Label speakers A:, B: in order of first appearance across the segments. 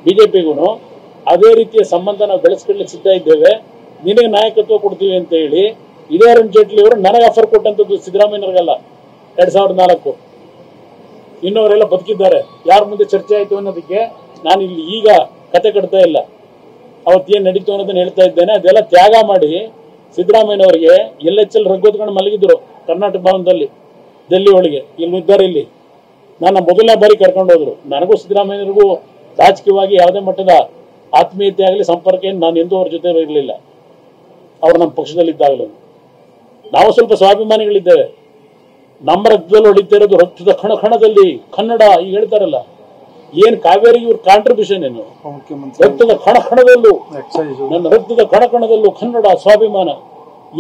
A: ಬಿಜೆಪಿಗೂ ಅದೇ ರೀತಿಯ ಸಂಬಂಧ ನಾವು ಬೆಳೆಸ್ಕೊಳ್ಳಿಕ್ಕೆ ಸಿದ್ಧ ಇದ್ದೇವೆ, ನಿನಗೆ ನಾಯಕತ್ವ ಕೊಡ್ತೀವಿ ಅಂತ ಹೇಳಿ ಇದೇ ಅರುಣ್ ಜೇಟ್ಲಿ ಅವರು ನನಗೆ ಆಫರ್ ಕೊಟ್ಟಂಥದ್ದು ಸಿದ್ದರಾಮಯ್ಯನವ್ರಿಗೆಲ್ಲ 2004. ಇನ್ನವರೆಲ್ಲ ಬದುಕಿದ್ದಾರೆ. ಯಾರ ಮುಂದೆ ಚರ್ಚೆ ಆಯಿತು ಅನ್ನೋದಕ್ಕೆ ನಾನು ಇಲ್ಲಿ ಈಗ ಕತೆ ಕಟ್ತಾ ಇಲ್ಲ. ಅವತ್ತೇನು ನಡೀತು ಅನ್ನೋದನ್ನ ಹೇಳ್ತಾ ಇದ್ದೇನೆ. ಅದೆಲ್ಲ ತ್ಯಾಗ ಮಾಡಿ ಸಿದ್ದರಾಮಯ್ಯನವರಿಗೆ LHL ರಗ್ಗೋದ್ಕೊಂಡು ಮಲಗಿದ್ರು ಕರ್ನಾಟಕ ಭವನದಲ್ಲಿ, ಡೆಲ್ಲಿ ಒಳಗೆ. ಇಲ್ಲಿ ಇದ್ದಾರೆ, ಇಲ್ಲಿ ನನ್ನ ಮೊದಲನೇ ಬಾರಿ ಕರ್ಕೊಂಡು ಹೋದ್ರು. ನನಗೂ ಸಿದ್ದರಾಮಯ್ಯನವರಿಗೂ ರಾಜಕೀಯವಾಗಿ ಯಾವುದೇ ಮಟ್ಟದ ಆತ್ಮೀಯತೆ ಆಗಲಿ ಸಂಪರ್ಕ ಏನು ನಾನು ಎಂದೂ ಅವ್ರ ಜೊತೆ ಇರಲಿಲ್ಲ. ಅವ್ರು ನಮ್ಮ ಪಕ್ಷದಲ್ಲಿದ್ದಾಗಲೂ ನಾವು ಸ್ವಲ್ಪ ಸ್ವಾಭಿಮಾನಿಗಳಿದ್ದೇವೆ. ನಮ್ಮ ರಕ್ತದಲ್ಲಿ ಹೊಡಿತಾ ಇರೋದು ರಕ್ತದ ಕಣದಲ್ಲಿ ಕನ್ನಡ. ಈಗ ಹೇಳ್ತಾರಲ್ಲ, ಏನ್ ಕಾವೇರಿ ಇವ್ರ ಕಾಂಟ್ರಿಬ್ಯೂಷನ್ ಏನು? ರಕ್ತದ ಕಣದಲ್ಲೂ, ನನ್ನ ರಕ್ತದ ಕಣದಲ್ಲೂ ಕನ್ನಡ ಸ್ವಾಭಿಮಾನ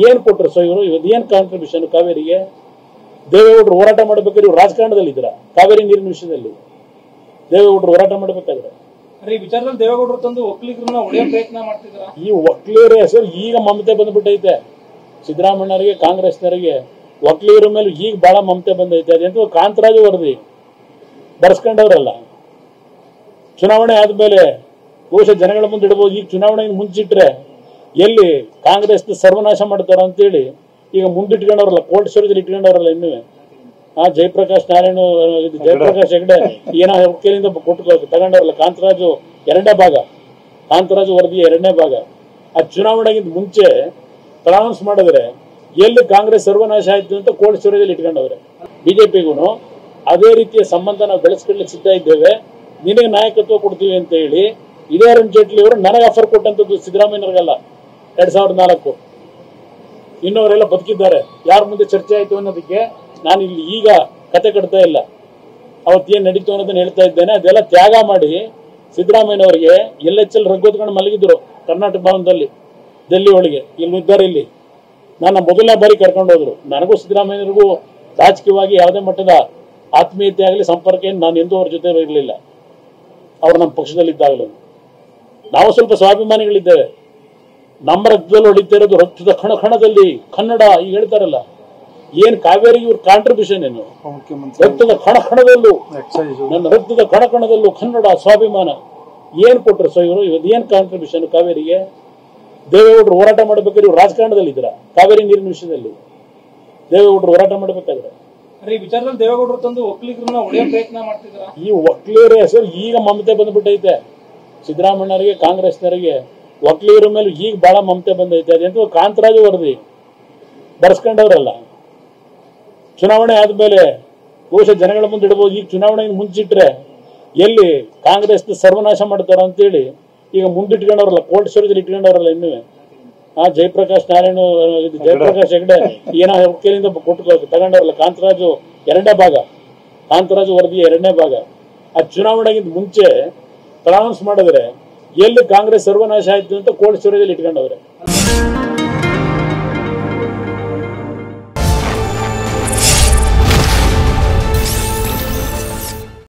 A: ಏನ್ ಕೊಟ್ರು? ಸೊ ಇವರು ಏನ್ ಕಾಂಟ್ರಿಬ್ಯೂಷನ್ ಕಾವೇರಿಗೆ? ದೇವೇಗೌಡರು ಹೋರಾಟ ಮಾಡ್ಬೇಕಾದ್ರೆ ಇವ್ರು ರಾಜಕಾರಣದಲ್ಲಿ ಇದ್ರ ಕಾವೇರಿ ನೀರಿನ ವಿಷಯದಲ್ಲಿ ದೇವೇಗೌಡರು ಹೋರಾಟ ಮಾಡ್ಬೇಕಾದ್ರೆ
B: ಈ ವಿಚಾರದಲ್ಲಿ ದೇವೇಗೌಡರು ತಂದು ಒಕ್ಕಲಿಗರನ್ನ ಒಡೆಯೋ ಪ್ರಯತ್ನ ಮಾಡ್ತಿದ್ರ.
A: ಈ ಒಕ್ಕಲಿಗರ ಹೆಸರು ಈಗ ಮಮತೆ ಬಂದ್ಬಿಟ್ಟೈತೆ ಸಿದ್ದರಾಮಯ್ಯನವರಿಗೆ, ಕಾಂಗ್ರೆಸ್ನವರಿಗೆ. ಒಕ್ಕಲಿಗರ ಮೇಲೆ ಈಗ ಬಹಳ ಮಮತೆ ಬಂದೈತೆ. ಅದೆಂತ ಕಾಂತರಾಜು ವರದಿ ಬರ್ಸ್ಕೊಂಡವ್ರಲ್ಲ. ಚುನಾವಣೆ ಆದ್ಮೇಲೆ ಬಹುಶಃ ಜನಗಳ ಮುಂದೆ ಇಡಬಹುದು. ಈಗ ಚುನಾವಣೆಗೆ ಮುಂಚಿಟ್ರೆ ಎಲ್ಲಿ ಕಾಂಗ್ರೆಸ್ ಸರ್ವನಾಶ ಮಾಡ್ತಾರ ಅಂತೇಳಿ ಈಗ ಮುಂದಿಟ್ಕೊಂಡವ್ರಲ್ಲ, ಕೋರ್ಟ್ ಸ್ಟೋರೇಜಲ್ಲಿ ಇಟ್ಕೊಂಡವ್ರಲ್ಲ. ಇನ್ನೂ ಜಯಪ್ರಕಾಶ್ ನಾರಾಯಣ, ಜಯಪ್ರಕಾಶ್ ಹೆಗಡೆ ಏನೋ ಕೈಲಿಂದ ಕೊಟ್ಟು ತಗೊಂಡವ್ರಲ್ಲ. ಕಾಂತರಾಜು ಎರಡನೇ ಭಾಗ, ಕಾಂತರಾಜು ವರದಿಯ ಎರಡನೇ ಭಾಗ. ಆ ಚುನಾವಣೆಗಿಂತ ಮುಂಚೆ ಅನೌನ್ಸ್ ಮಾಡಿದ್ರೆ ಎಲ್ಲಿ ಕಾಂಗ್ರೆಸ್ ಸರ್ವನಾಶ ಆಯ್ತು ಅಂತ ಕೋಲ್ಡ್ ಸ್ಟೋರೇಜಲ್ಲಿ ಇಟ್ಕೊಂಡವ್ರೆ. ಬಿಜೆಪಿಗೂ ಅದೇ ರೀತಿಯ ಸಂಬಂಧ ನಾವು ಬೆಳೆಸ್ಕೊಳ್ಳಿಕ್ಕೆ ಸಿದ್ಧ ಇದ್ದೇವೆ, ನಿನಗೆ ನಾಯಕತ್ವ ಕೊಡ್ತೀವಿ ಅಂತ ಹೇಳಿ ಇದೇ ಅರುಣ್ ಜೇಟ್ಲಿ ಅವರು ನನಗೆ ಆಫರ್ ಕೊಟ್ಟಂಥದ್ದು ಸಿದ್ದರಾಮಯ್ಯನವ್ರಿಗೆಲ್ಲ 2004. ಇನ್ನವರೆಲ್ಲ ಬದುಕಿದ್ದಾರೆ. ಯಾರ ಮುಂದೆ ಚರ್ಚೆ ಆಯಿತು ಅನ್ನೋದಕ್ಕೆ ನಾನು ಇಲ್ಲಿ ಈಗ ಕತೆ ಕಟ್ತಾ ಇಲ್ಲ. ಅವತ್ತೇನು ನಡೀತು ಅನ್ನೋದನ್ನ ಹೇಳ್ತಾ ಇದ್ದೇನೆ. ಅದೆಲ್ಲ ತ್ಯಾಗ ಮಾಡಿ ಸಿದ್ದರಾಮಯ್ಯನವರಿಗೆ LHL ರಗ್ಗೋದ್ಕೊಂಡು ಮಲಗಿದ್ರು ಕರ್ನಾಟಕ ಭವನದಲ್ಲಿ, ಡೆಲ್ಲಿ ಒಳಗೆ. ಇಲ್ಲಿ ಇದ್ದಾರೆ, ಇಲ್ಲಿ ನನ್ನ ಮೊದಲನೇ ಬಾರಿ ಕರ್ಕೊಂಡು ಹೋದ್ರು. ನನಗೂ ಸಿದ್ದರಾಮಯ್ಯನವರಿಗೂ ರಾಜಕೀಯವಾಗಿ ಯಾವುದೇ ಮಟ್ಟದ ಆತ್ಮೀಯತೆ ಆಗಲಿ ಸಂಪರ್ಕ ಏನು ನಾನು ಎಂದೂ ಅವ್ರ ಜೊತೆ ಇರಲಿಲ್ಲ. ಅವ್ರು ನಮ್ಮ ಪಕ್ಷದಲ್ಲಿದ್ದಾಗಲೂ ನಾವು ಸ್ವಲ್ಪ ಸ್ವಾಭಿಮಾನಿಗಳಿದ್ದೇವೆ. ನಮ್ಮ ರಕ್ತದಲ್ಲಿ ಹೊಡಿತಾ ಇರೋದು ರಕ್ತದ ಕಣದಲ್ಲಿ ಕನ್ನಡ. ಈಗ ಹೇಳ್ತಾರಲ್ಲ, ಏನ್ ಕಾವೇರಿ ಇವ್ರ ಕಾಂಟ್ರಿಬ್ಯೂಷನ್ ಏನು? ರಕ್ತದ ಕಣದಲ್ಲೂ, ನನ್ನ ರಕ್ತದ ಕಣದಲ್ಲೂ ಕನ್ನಡ ಸ್ವಾಭಿಮಾನ ಏನ್ ಕೊಟ್ರು? ಸೊ ಇವರು ಏನ್ ಕಾಂಟ್ರಿಬ್ಯೂಷನ್ ಕಾವೇರಿಗೆ? ದೇವೇಗೌಡರು ಹೋರಾಟ ಮಾಡ್ಬೇಕಾದ್ರೆ ಇವ್ರು ರಾಜಕಾರಣದಲ್ಲಿ ಇದ್ರ ಕಾವೇರಿ ನೀರಿನ ವಿಷಯದಲ್ಲಿ ದೇವೇಗೌಡರು ಹೋರಾಟ ಮಾಡ್ಬೇಕಾದ್ರೆ
B: ಈ ವಿಚಾರದಲ್ಲಿ ದೇವೇಗೌಡರು ತಂದು ಒಕ್ಕಲಿಗರನ್ನ ಒಡೆಯೋ ಪ್ರಯತ್ನ ಮಾಡ್ತಿದ್ರ.
A: ಈ ಒಕ್ಕಲಿಗರ ಹೆಸರು ಈಗ ಮಮತೆ ಬಂದ್ಬಿಟ್ಟೈತೆ ಸಿದ್ದರಾಮಯ್ಯನವರಿಗೆ, ಕಾಂಗ್ರೆಸ್ನವರಿಗೆ. ಒಕ್ಕಲಿಗರ ಮೇಲೆ ಈಗ ಬಹಳ ಮಮತೆ ಬಂದೈತೆ. ಅದೆಂತ ಕಾಂತರಾಜು ವರದಿ ಬರ್ಸ್ಕೊಂಡವ್ರಲ್ಲ. ಚುನಾವಣೆ ಆದ್ಮೇಲೆ ಬಹುಶಃ ಜನಗಳ ಮುಂದೆ ಇಡಬಹುದು. ಈಗ ಚುನಾವಣೆಗೆ ಮುಂಚಿಟ್ರೆ ಎಲ್ಲಿ ಕಾಂಗ್ರೆಸ್ ಸರ್ವನಾಶ ಮಾಡ್ತಾರ ಅಂತೇಳಿ ಈಗ ಮುಂದಿಟ್ಕೊಂಡವ್ರಲ್ಲ, ಕೋರ್ಟ್ ಸ್ಟೋರೇಜಲ್ಲಿ ಇಟ್ಕೊಂಡವ್ರಲ್ಲ. ಇನ್ನೂ ಜಯಪ್ರಕಾಶ್ ನಾರಾಯಣ, ಜಯಪ್ರಕಾಶ್ ಹೆಗಡೆ ಏನೋ ಕೈಲಿಂದ ಕೊಟ್ಟು ತಗೊಂಡವ್ರಲ್ಲ. ಕಾಂತರಾಜು ಎರಡನೇ ಭಾಗ, ಕಾಂತರಾಜು ವರದಿಯ ಎರಡನೇ ಭಾಗ. ಆ ಚುನಾವಣೆಗಿಂತ ಮುಂಚೆ ಅನೌನ್ಸ್ ಮಾಡಿದ್ರೆ ಎಲ್ಲಿ ಕಾಂಗ್ರೆಸ್ ಸರ್ವನಾಶ ಆಯ್ತು ಅಂತ ಕೋಲ್ಡ್ ಸ್ಟೋರೇಜಲ್ಲಿ ಇಟ್ಕೊಂಡವ್ರೆ.